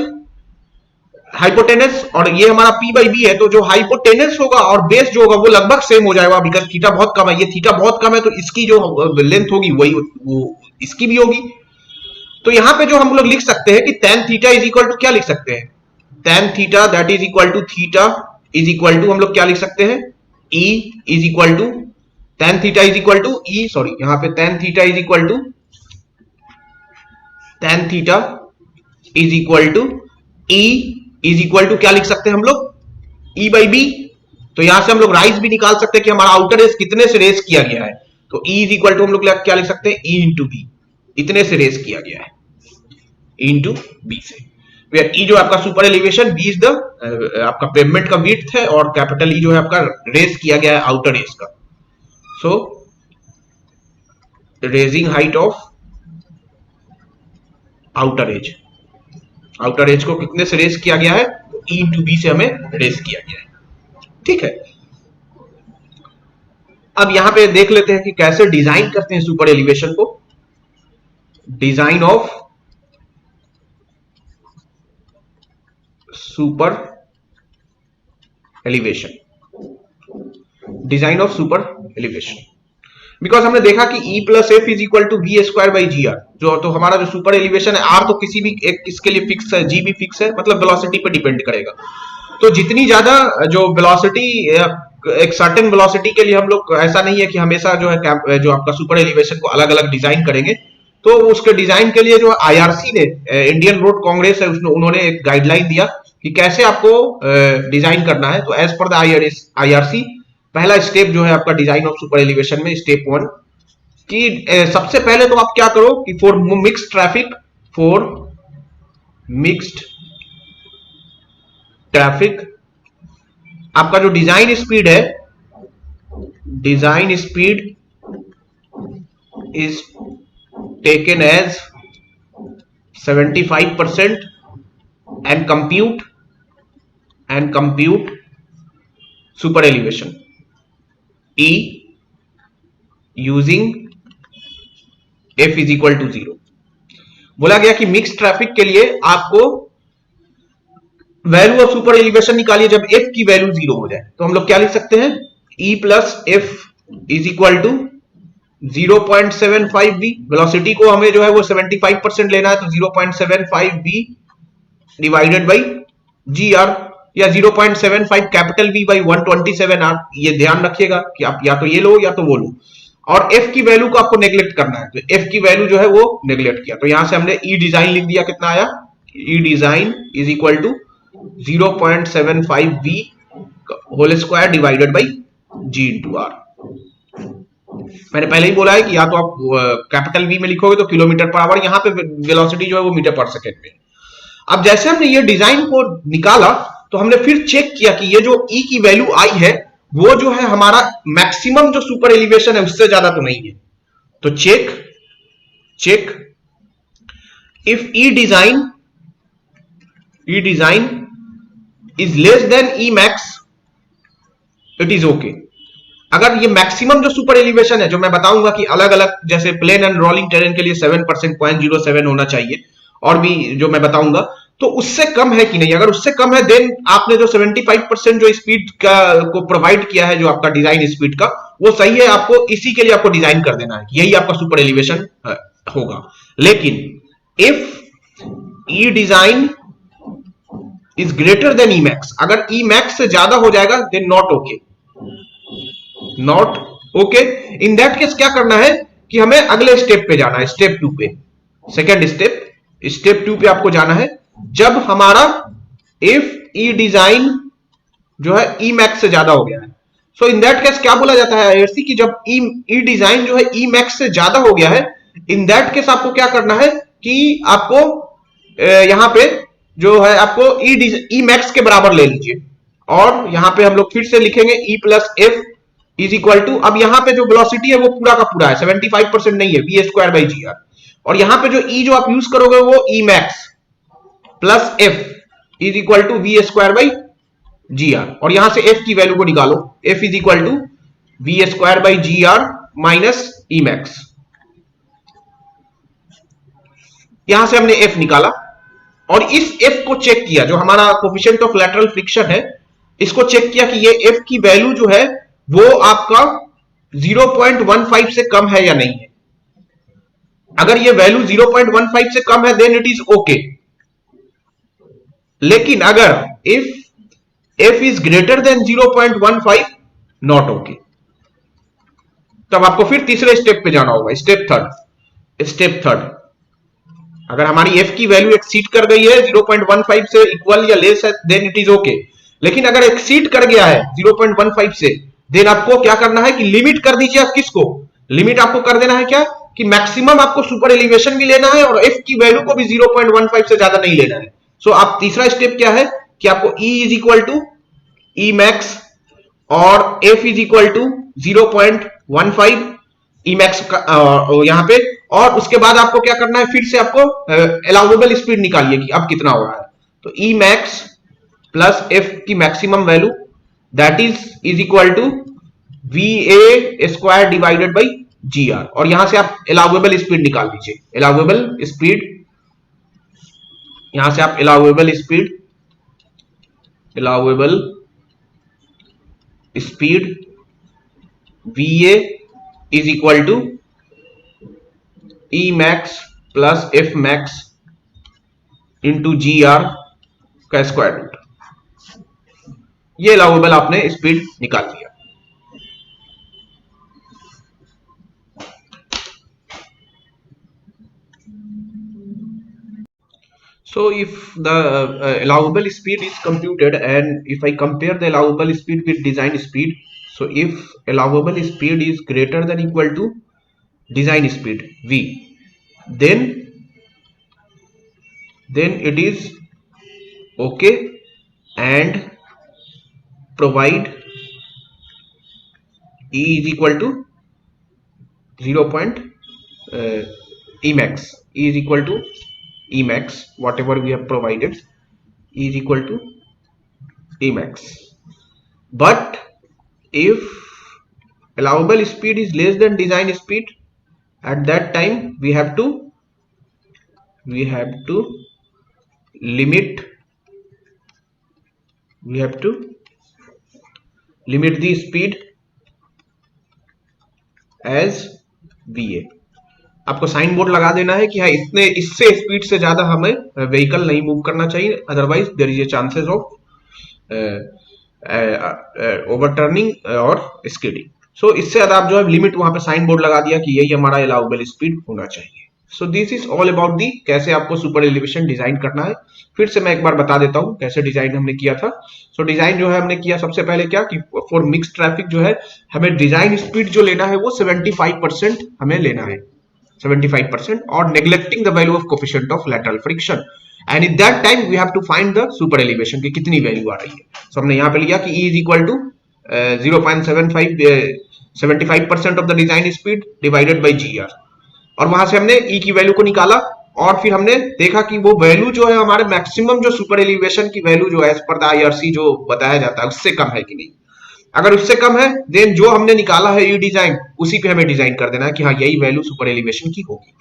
Speaker 1: hypotenuse, और ये हमारा p बाई बी है। तो जो हाइपोटेनस होगा और बेस जो होगा वो लगभग सेम हो जाएगा, बिकॉज थीटा बहुत कम है, ये थीटा बहुत कम है, तो इसकी जो लेंथ होगी वही वो इसकी भी होगी। तो यहां पे जो हम लोग लिख सकते हैं कि tan theta is equal to क्या लिख सकते हैं, tan theta that is equal to theta is equal to हम लोग क्या लिख सकते हैं, e is equal to tan theta is equal to E, sorry यहां पे tan theta is equal to E is equal to क्या लिख सकते हैं हम लोग, ई बाई बी। तो यहां से हम लोग राइज भी निकाल सकते हैं कि हमारा आउटर रेस कितने से रेस किया गया है। तो ई इज इक्वल टू हम लोग क्या लिख सकते हैं, ई इंटू बी, इतने से रेस किया गया है, इंटू बी से। वेयर ई जो आपका super elevation, B is the आपका पेवमेंट का विड्थ है, और कैपिटल ई जो है आपका रेस किया गया है आउटर रेस का। So raising height of outer edge, outer edge को कितने से रेस किया गया है, ई इंटू बी से हमें रेस किया गया है। ठीक है, अब यहां पे देख लेते हैं कि कैसे डिजाइन करते हैं सुपर एलिवेशन को। Design of super elevation, design of super elevation, because हमने देखा कि E plus F is equal to V square by G R. जो तो हमारा जो सुपर एलिवेशन है, आर तो किसी भी एक इसके लिए फिक्स है, जी भी फिक्स है, मतलब वेलोसिटी पे डिपेंड करेगा। तो जितनी ज्यादा जो वेलोसिटी, एक सर्टेन वेलोसिटी के लिए हम लोग ऐसा नहीं है कि हमेशा जो है जो आपका सुपर एलिवेशन को अलग अलग डिजाइन करेंगे। तो उसके डिजाइन के लिए जो आईआरसी ने, इंडियन रोड कांग्रेस है, उन्होंने एक गाइडलाइन दिया कि कैसे आपको डिजाइन करना है। तो एज पर द आईआरसी, पहला स्टेप जो है आपका डिजाइन ऑफ सुपर एलिवेशन में, स्टेप 1 कि सबसे पहले तो आप क्या करो कि फॉर मिक्स्ड ट्रैफिक आपका जो डिजाइन स्पीड है, design speed is taken as 75% and compute super elevation E using F is equal to 0। बोला गया कि मिक्स ट्रैफिक के लिए आपको वैल्यू ऑफ सुपर एलिवेशन निकालिए जब एफ की वैल्यू 0 हो जाए। तो हम लोग क्या लिख सकते हैं, E plus F is equal to 0.75 B. Velocity को हमें जो है वो 75% लेना है, तो 0.75 B divided by G R, या 0.75 कैपिटल बी बाई 127 आर। ये ध्यान रखिएगा कि आप या तो ये लो या तो वो लो, और एफ की वैल्यू को आपको नेग्लेक्ट करना है, तो एफ की वैल्यू जो है वो नेग्लेक्ट किया, तो यहां से हमने ई डिजाइन लिख दिया। कितना आया, E design is equal to 0.75 V whole square divided by G into R. मैंने पहले ही बोला है कि या तो आप कैपिटल वी में लिखोगे तो किलोमीटर पर आवर, यहां पे वेलोसिटी जो है वो मीटर पर सेकेंड में। अब जैसे हमने ये डिजाइन को निकाला तो हमने फिर चेक किया कि ये जो ई की वैल्यू आई है वो जो है हमारा मैक्सिमम जो सुपर एलिवेशन है उससे ज्यादा तो नहीं है। तो check if E design is less than E max, it is okay. अगर ये मैक्सिमम जो सुपर एलिवेशन है, जो मैं बताऊंगा कि अलग अलग, जैसे प्लेन एंड रोलिंग टेरेन के लिए 7% 0.07 होना चाहिए, और भी जो मैं बताऊंगा, तो उससे कम है कि नहीं। अगर उससे कम है देन आपने जो 75% जो स्पीड का को प्रोवाइड किया है, जो आपका डिजाइन स्पीड का, वो सही है, आपको इसी के लिए आपको डिजाइन कर देना है, यही आपका सुपर एलिवेशन होगा। लेकिन if E design is greater than E max, अगर ई मैक्स से ज्यादा हो जाएगा then not okay, not okay. In that case क्या करना है कि हमें अगले स्टेप पे जाना है, स्टेप 2 पे, सेकेंड स्टेप 2 पे आपको जाना है, जब हमारा इफ ई डिजाइन जो है ई मैक्स से ज्यादा हो गया है। सो इन दैट केस क्या बोला जाता है आईआरसी की, जब ई डिजाइन जो है ई मैक्स से ज्यादा हो गया है, इन दैट केस आपको क्या करना है कि आपको यहां पे जो है आपको ई मैक्स के बराबर ले लीजिए, और यहां पे हम लोग फिर से लिखेंगे E plus F is equal to, अब यहां पे जो वेलोसिटी है वो पूरा का पूरा है, 75% नहीं है, V square by G R, और यहां पे जो ई जो आप यूज करोगे वो E max plus F is equal to V square by G R, और यहां से एफ की वैल्यू को निकालो, F is equal to V square by G R minus E max. यहां से हमने एफ निकाला, और इस एफ को चेक किया, जो हमारा कोफिशिएंट ऑफ लैटरल फ्रिक्शन है, इसको चेक किया कि ये एफ की वैल्यू जो है वो आपका 0.15 से कम है या नहीं है। अगर ये वैल्यू 0.15 से कम है देन इट इज ओके। लेकिन अगर if F is greater then 0.15, not okay. तब आपको फिर तीसरे स्टेप पे जाना होगा, स्टेप थर्ड। अगर हमारी एफ की वैल्यू एक्सीड कर गई है 0.15 से इक्वल या लेस है देन इट इज ओके। लेकिन अगर एक्सीड कर गया है 0.15 से, देन आपको क्या करना है कि लिमिट कर दीजिए। आप किसको लिमिट आपको कर देना है, क्या कि मैक्सिमम आपको सुपर एलिवेशन भी लेना है, और एफ की वैल्यू को भी 0.15 से ज्यादा नहीं लेना है। सो आप तीसरा स्टेप क्या है कि आपको E is equal to E max और F is equal to 0.15 E max यहां पे, और उसके बाद आपको क्या करना है, फिर से आपको अलाउएबल स्पीड निकालिए कि अब कितना हो रहा है। तो ई मैक्स प्लस एफ की maximum value that is equal to V A square divided by G R, और यहां से आप अलाउएबल स्पीड निकाल लीजिए। अलाउएबल स्पीड, यहां से आप allowable speed V A is equal to E max plus F max into G R का स्क्वायर रूट। ये अलाउएबल आपने स्पीड निकाल लिया। So if the allowable speed is computed, and if I compare the allowable speed with design speed, so if allowable speed is greater than equal to design speed v, then it is okay, and provide e is equal to 0. Emax, e is equal to Emax, whatever we have provided, e is equal to Emax. But if allowable speed is less than design speed, at that time we have to limit we have to limit the speed as V. आपको sign board लगा देना है कि हाँ इतने इससे speed से ज्यादा हमें व्हीकल नहीं मूव करना चाहिए, otherwise there is a chances of overturning और स्किडिंग। सो इससे ज्यादा आप जो है लिमिट वहां पे साइन बोर्ड लगा दिया कि यही हमारा अलाउबल स्पीड होना चाहिए। So this is all about the कैसे आपको सुपर एलिवेशन डिजाइन करना है। फिर से मैं एक बार बता देता हूं कैसे डिजाइन हमने किया था। सो डिजाइन जो है हमने किया सबसे पहले क्या कि फॉर मिक्स ट्रैफिक जो है हमें डिजाइन स्पीड जो लेना है वो 75% हमें लेना है, 75%, और neglecting the value of coefficient of lateral friction, and in that time we have to find the super elevation की कितनी वैल्यू आ रही है। so हमने यहाँ पे लिया कि E is equal to 0.75 75% of the design speed divided by GR, और वहां से हमने E की वैल्यू को निकाला और फिर हमने देखा कि वो वैल्यू जो है हमारे मैक्सिमम जो सुपर एलिवेशन की वैल्यू जो है एज पर द IRC जो बताया जाता है उससे कम है कि नहीं। अगर उससे कम है देन जो हमने निकाला है ये डिजाइन उसी पे हमें डिजाइन कर देना है कि हाँ यही वैल्यू सुपर एलिवेशन की होगी।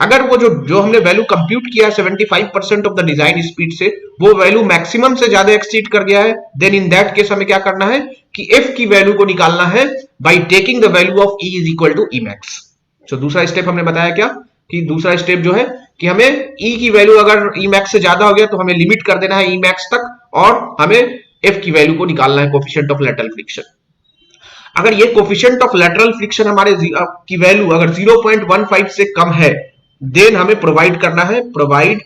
Speaker 1: अगर वो जो हमने वैल्यू कंप्यूट किया है 75% ऑफ द डिजाइन स्पीड से वो वैल्यू मैक्सिमम से ज्यादा एक्सीड कर गया है, देन इन दैट केस हमें क्या करना है कि एफ की वैल्यू को निकालना है by taking the value of E is equal to E max. तो दूसरा स्टेप हमने बताया क्या कि दूसरा स्टेप जो है कि हमें ई की वैल्यू अगर ई मैक्स से ज्यादा हो गया तो हमें लिमिट कर देना है ई मैक्स तक और हमें एफ की वैल्यू को निकालना है कोफिशिएंट ऑफ लैटरल फ्रिक्शन। अगर ये कोफिशिएंट ऑफ लैटरल फ्रिक्शन हमारे की वैल्यू अगर 0.15 से कम है देन हमें प्रोवाइड करना है provide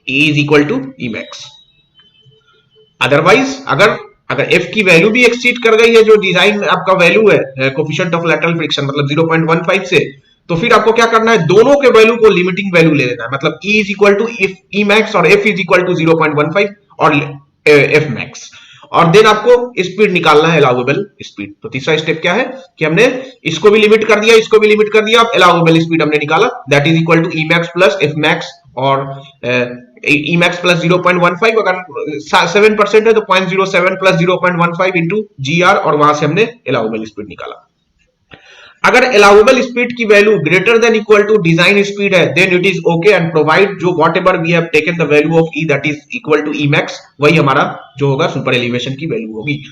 Speaker 1: E is equal to E max. Otherwise अगर अगर F की वैल्यू भी एक्सीड कर गई है जो डिजाइन आपका वैल्यू है कोफिशिएंट ऑफ लैटरल फ्रिक्शन मतलब 0.15 से, तो फिर आपको क्या करना है दोनों के वैल्यू को लिमिटिंग वैल्यू ले लेना है, मतलब E is equal to E max और F इज इक्वल टू 0.15 और F मैक्स, और देन आपको स्पीड निकालना है अलाउएबल स्पीड। तो तीसरा स्टेप क्या है कि हमने इसको भी लिमिट कर दिया इसको भी लिमिट कर दिया, अब अलाउएबल स्पीड हमने निकाला that is equal to E max plus F max और ई मैक्स प्लस 0.15 अगर 7% है तो 0.07 प्लस 0.15 इंटू जी आर और वहां से हमने अलाउएबल स्पीड निकाला। अगर अलाउएबल स्पीड की value greater than equal to design speed है then it is okay and provide जो whatever we have taken the value of E that is equal to E max वही हमारा जो होगा super elevation की value होगी।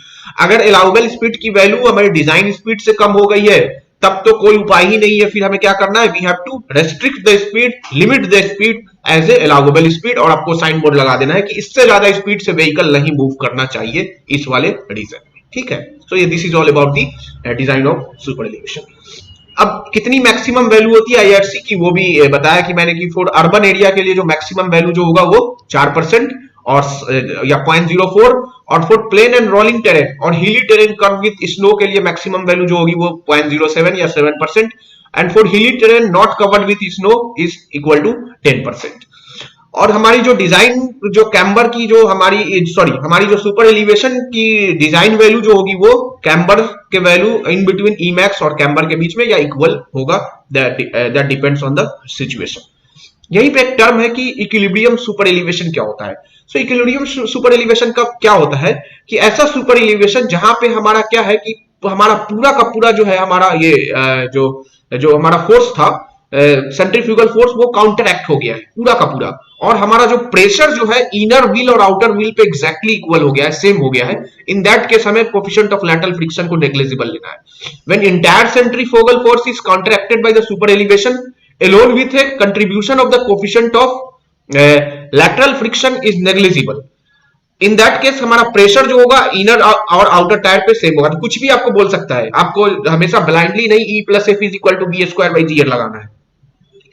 Speaker 1: अगर allowable speed की वैल्यू हमारी डिजाइन स्पीड से कम हो गई है तब तो कोई उपाय ही नहीं है, फिर हमें क्या करना है we have to restrict the speed limit the speed as a allowable speed, और आपको साइन बोर्ड लगा देना है कि इससे ज्यादा स्पीड से व्हीकल नहीं मूव करना चाहिए इस वाले रीजन में। ठीक है, सो ये this is all about the design of super elevation. अब कितनी मैक्सिमम वैल्यू होती है आईआरसी की वो भी बताया कि मैंने कि फॉर अर्बन एरिया के लिए जो मैक्सिमम वैल्यू जो होगा वो 4% और या 0.04, और for plain and rolling terrain और hilly terrain curve with snow के लिए मैक्सिमम वैल्यू जो होगी वो 0.07 या 7%, and for hilly terrain not covered with snow is equal to 10%। और हमारी जो डिजाइन जो कैम्बर की जो हमारी जो सुपर एलिवेशन की डिजाइन वैल्यू जो होगी वो कैम्बर के value in between E max और कैम्बर के बीच में या इक्वल होगा, that depends on the situation. यहीं पे एक टर्म है कि इक्विलिब्रियम सुपर एलिवेशन क्या होता है। सो इक्विलिब्रियम सुपर एलिवेशन का क्या होता है कि ऐसा सुपर एलिवेशन जहां पे हमारा क्या है कि हमारा पूरा का पूरा जो है हमारा ये जो हमारा फोर्स था सेंट्रीफ्यूगल फोर्स वो काउंटर एक्ट हो गया है पूरा का पूरा, और हमारा जो प्रेशर जो है इनर व्हील और आउटर व्हील पे एग्जैक्टली इक्वल हो गया है, सेम हो गया है। इन दैट केस हमें कोफिशिएंट ऑफ लैटरल फ्रिक्शन को नेग्लिजिबल लेना है। When entire centrifugal force is counteracted by the super elevation alone with a contribution of the coefficient of lateral friction is negligible, in that case हमारा pressure जो होगा inner और outer tyre पे same होगा। तो कुछ भी आपको बोल सकता है, आपको हमेशा ब्लाइंडली नहीं E plus F is equal to B square by G R लगाना है,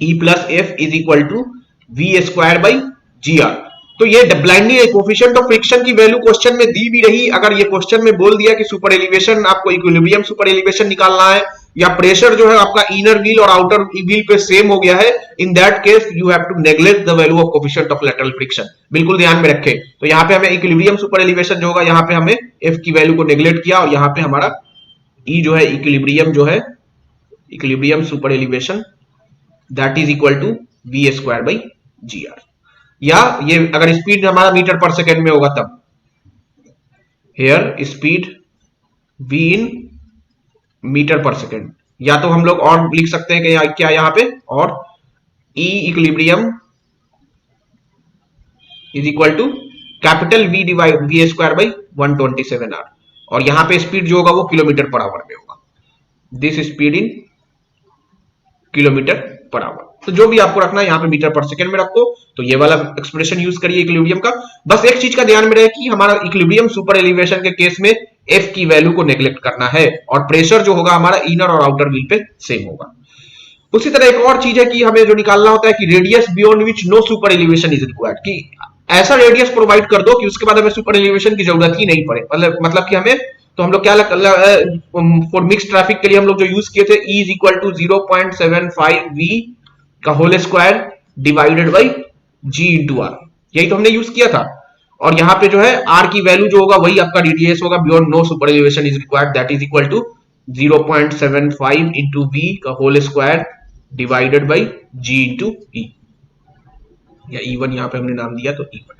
Speaker 1: E plus F is equal to V square by G R. तो ये ब्लाइंडली कोफिशिएंट ऑफ फ्रिक्शन की वैल्यू क्वेश्चन में दी भी रही, अगर ये क्वेश्चन में बोल दिया कि सुपर एलिवेशन आपको इक्विलिब्रियम सुपर एलिवेशन निकालना है या प्रेशर जो है आपका इनर व्हील और आउटर व्हील पे सेम हो गया है, in that case you have to neglect the value of coefficient of lateral friction. बिल्कुल ध्यान में रखें। तो यहाँ पे हमें इक्विलिब्रियम सुपर एलिवेशन जो होगा यहाँ पे हमें एफ की वैल्यू को नेग्लेक्ट किया और यहाँ पे हमारा ई जो है इक्विलिब्रियम जो है equilibrium super elevation that is equal to V square by G R, या ये अगर स्पीड हमारा मीटर पर सेकेंड में होगा तब here speed V in metre per second, या तो हम लोग और लिख सकते हैं कि क्या यहां पे और E equilibrium is equal to capital V divide V square by 127R, और यहाँ पे स्पीड जो होगा वो किलोमीटर पर आवर में होगा, this speed in kilometre per hour. तो जो भी आपको रखना है यहाँ पे मीटर पर सेकंड में रखो, तो ये वाला एक्सप्रेशन यूज करिए इक्विलिब्रियम का। बस एक चीज का ध्यान में रहे कि हमारा इक्विलिब्रियम सुपर एलिवेशन के केस में F की वैल्यू को नेग्लेक्ट करना है, और प्रेशर जो होगा हमारा इनर और आउटर व्हील पे सेम होगा। उसी तरह एक और चीज है कि हमें जो निकालना होता है कि radius beyond which no super elevation is required, कि ऐसा रेडियस प्रोवाइड कर दो कि उसके बाद हमें सुपर एलिवेशन की जरूरत ही नहीं पड़े। मतलब कि हमें, तो हम लोग क्या फॉर मिक्स ट्रैफिक के लिए हम लोग जो यूज किए थे E is equal to 0.75 V का whole square divided by G into R, यही तो हमने यूज किया था। और यहाँ पे जो है R की वैल्यू जो होगा वही आपका रेडियस होगा beyond no super elevation is required, that is equal to 0.75 into V का whole square divided by G into E, या E1 यहाँ पे हमने नाम दिया तो E1,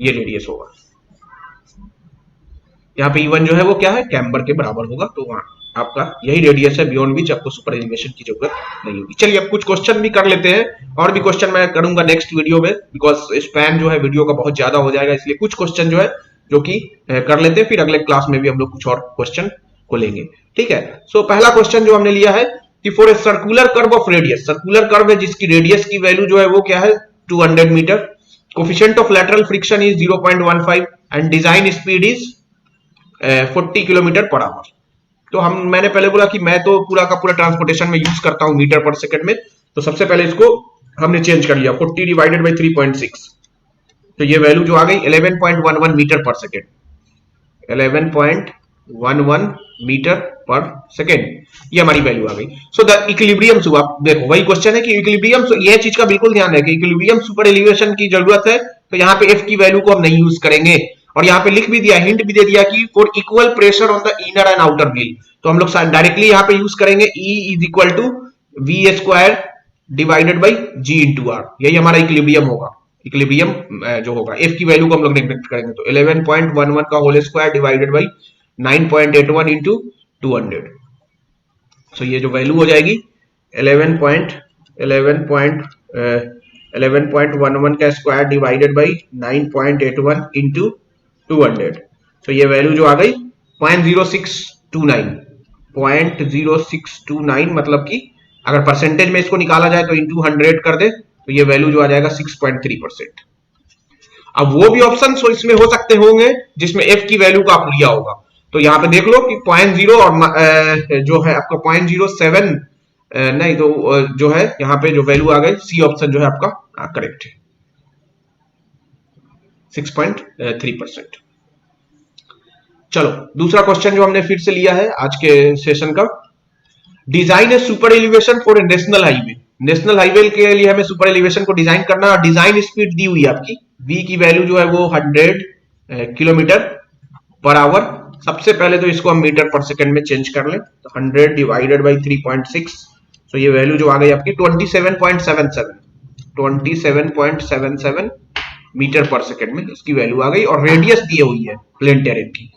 Speaker 1: ये रेडियस होगा। यहाँ पे E1 जो है वो क्या है, कैम्बर के बराबर होगा, तो वहां आपका यही रेडियस है बियॉन्ड विच आपको सुपर एलिवेशन की जरूरत नहीं होगी। चलिए अब कुछ क्वेश्चन भी कर लेते हैं, और भी क्वेश्चन मैं करूंगा नेक्स्ट वीडियो में, बिकॉज स्पैन जो है वीडियो का बहुत ज्यादा हो जाएगा, इसलिए कुछ क्वेश्चन जो है जो कि कर लेते हैं, फिर अगले क्लास में भी हम लोग कुछ और क्वेश्चन को लेंगे, ठीक है। सो पहला क्वेश्चन जो हमने लिया है कि for a circular curve of radius, circular curve है जिसकी रेडियस की वैल्यू जो है वो क्या है 200 meter, coefficient of lateral friction is 0.15 and design speed is 40 kilometer per hour. तो मैंने पहले बोला कि मैं तो पूरा का पूरा ट्रांसपोर्टेशन में यूज करता हूं मीटर पर सेकंड में, तो सबसे पहले इसको हमने चेंज कर लिया 40 डिवाइडेड बाई 3.6, तो ये वैल्यू जो आ गई 11.11 metre per second, 11.11 metre per second, ये हमारी वैल्यू आ गई। सो द इक्विलिब्रियम, आप देखो वही क्वेश्चन है कि इक्विलिब्रियम, ये चीज का बिल्कुल ध्यान है कि इक्विलिब्रियम सुपर एलिवेशन की जरूरत है, तो यहाँ पे F की वैल्यू को हम नहीं यूज करेंगे, और यहाँ पे लिख भी दिया, हिंट भी दे दिया कि for equal pressure on the inner and outer wheel, तो हम लोग डायरेक्टली यहाँ पे यूज करेंगे E is equal to V square divided by G into R, यही हमारा इक्विलिब्रियम होगा। इक्विलिब्रियम जो होगा F की वैल्यू को हम लोग नेग्लेक्ट करेंगे, तो 11.11 का whole square divided by 9.81 into 200, so ये जो वैल्यू हो जाएगी 11.11 का स्क्वायर डिवाइडेड बाई 9.81 इंटू 200, तो ये वैल्यू जो आ गई 0.0629, मतलब कि अगर परसेंटेज में इसको निकाला जाए तो इंटू 100 कर दे तो ये वैल्यू जो आ जाएगा 6.3%। अब वो भी ऑप्शन इसमें हो सकते होंगे जिसमें F की वैल्यू का आप लिया होगा, तो यहाँ पे देख लो कि 0.0 और जो है आपका 0.07 नहीं, तो जो है यहाँ पे जो वैल्यू आ गई सी ऑप्शन जो है आपका करेक्ट है, 6.3%। चलो दूसरा क्वेश्चन जो हमने फिर से लिया है आज के सेशन का, design A super elevation for a national highway, national highway के लिए हमें सुपर एलिवेशन को डिजाइन करना है, डिजाइन स्पीड दी हुई है आपकी, V की वैल्यू जो है वो 100 किलोमीटर पर आवर। सबसे पहले तो इसको हम मीटर पर सेकंड में चेंज कर लें, तो 100 डिवाइडेड बाई 3.6, तो ये वैल्यू जो आ गई आपकी 27.77 मीटर पर सेकंड में इसकी वैल्यू आ गई, और रेडियस दी हुई है प्लेन टेरेन की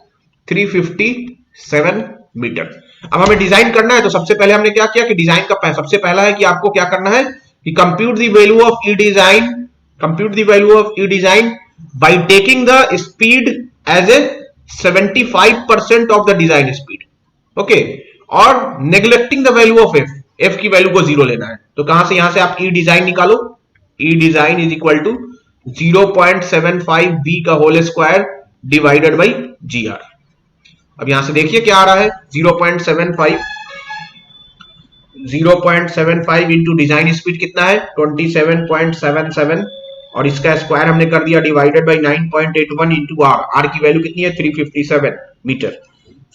Speaker 1: 357 मीटर। अब हमें डिजाइन करना है, तो सबसे पहले हमने क्या किया कि डिजाइन का सबसे पहला है कि आपको क्या करना है कि compute the value of E design, compute the value of E design by taking the speed as a 75% of the design speed, okay, और neglecting the value of F की वैल्यू को 0 लेना है। तो कहां से, यहां से आप ई डिजाइन निकालो, E design is equal to 0.75 V का whole square divided by GR। अब यहां से देखिए क्या आ रहा है 0.75 इंटू डिजाइन स्पीड कितना है 27.77, और इसका स्क्वायर हमने कर दिया डिवाइडेड बाई 9.81 इंटू आर की वैल्यू कितनी है 357 मीटर।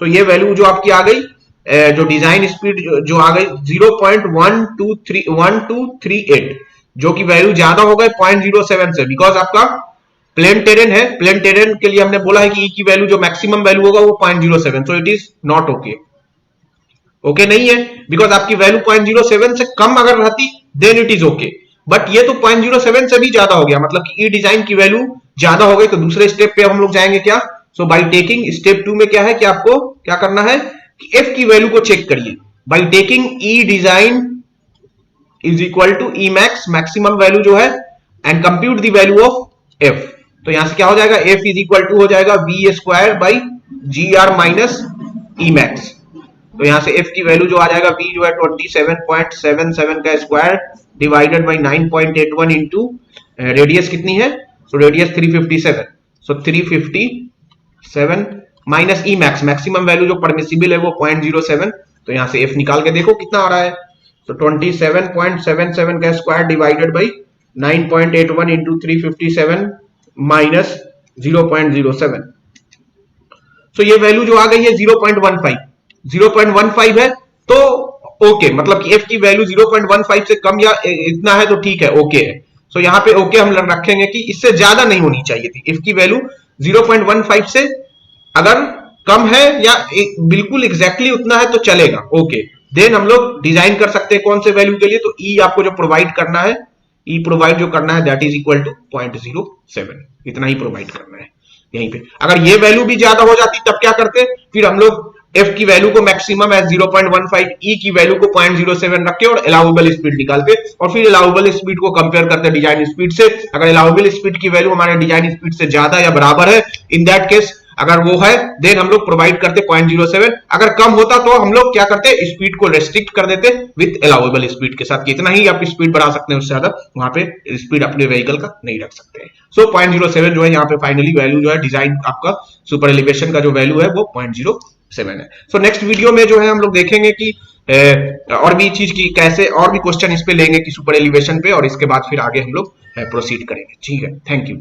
Speaker 1: तो ये वैल्यू जो आपकी आ गई, जो डिजाइन स्पीड जो आ गई 0.1238, जो कि वैल्यू ज्यादा हो गए 0.07 से, बिकॉज आपका प्लेन टेरेन है, प्लेन टेरेन के लिए हमने बोला है कि E की वैल्यू जो मैक्सिमम वैल्यू होगा वो 0.07, so it is not okay, okay नहीं है, बिकॉज आपकी वैल्यू 0.07 से कम अगर रहती then it is okay, but ये तो 0.07 से भी ज्यादा हो गया, मतलब कि ई डिजाइन की वैल्यू ज्यादा हो गई। तो दूसरे स्टेप पे हम लोग जाएंगे क्या, सो बाय टेकिंग, स्टेप 2 में क्या है कि आपको क्या करना है कि F की वैल्यू को चेक करिए by taking E design is equal to E max, maximum value जो है, and compute the value of F। तो यहां से क्या हो जाएगा, एफ इज इक्वल टू हो जाएगा V square by G R minus E max. तो यहां से एफ की वैल्यू जो आ जाएगा, वी जो है 27.77 का square divided by 9.81 into radius कितनी है, सो रेडियस 357, सो 357 minus E max, maximum value जो परमिसिबल है वो 0.07। तो यहां से एफ निकाल के देखो कितना आ रहा है, तो 27.77 का square divided by 9.81 into 357 minus 0.07। तो ये वैल्यू जो आ गई है 0.15 है। तो ओके, मतलब कि एफ की वैल्यू 0.15 से कम या इतना है तो ठीक है, ओके है। सो यहाँ पे ओके हम रखेंगे कि इससे ज्यादा नहीं होनी चाहिए थी। एफ की वैल्यू 0.15 से अगर कम है या बिल्कुल एग्जैक्टली उतना है तो चलेगा, ओके। देन हम लोग डिजाइन कर सकते हैं कौन से वैल्यू के लिए, तो ई आपको जो प्रोवाइड करना है, ई प्रोवाइड जो करना है दैट इज इक्वल टू 0.07, इतना ही प्रोवाइड करना है यहीं पे। अगर ये वैल्यू भी ज्यादा हो जाती तब क्या करते, फिर हम लोग एफ की वैल्यू को मैक्सिमम एज 0.15, ई की वैल्यू को 0.07 रख के और अलाउबल स्पीड निकालते और फिर अलाउबल स्पीड को कंपेयर करते डिजाइन स्पीड से। अगर अलाउबल स्पीड की वैल्यू हमारे डिजाइन स्पीड से ज्यादा या बराबर है, इन दैट केस अगर वो है देन हम लोग प्रोवाइड करते 0.07। अगर कम होता तो हम लोग क्या करते, स्पीड को रेस्ट्रिक्ट कर देते विद अलाउबल स्पीड के साथ, कितना ही आप स्पीड बढ़ा सकते हैं, उससे ज्यादा वहां पे स्पीड अपने व्हीकल का नहीं रख सकते हैं। सो 0.07 जो है यहाँ पे फाइनली वैल्यू जो है डिजाइन आपका सुपर एलिवेशन का जो वैल्यू है वो 0.07 है। सो नेक्स्ट वीडियो में जो है हम लोग देखेंगे कि और भी चीज की कैसे और भी क्वेश्चन इस पे लेंगे कि सुपर एलिवेशन पे, और इसके बाद फिर आगे हम लोग प्रोसीड करेंगे। ठीक है, थैंक यू।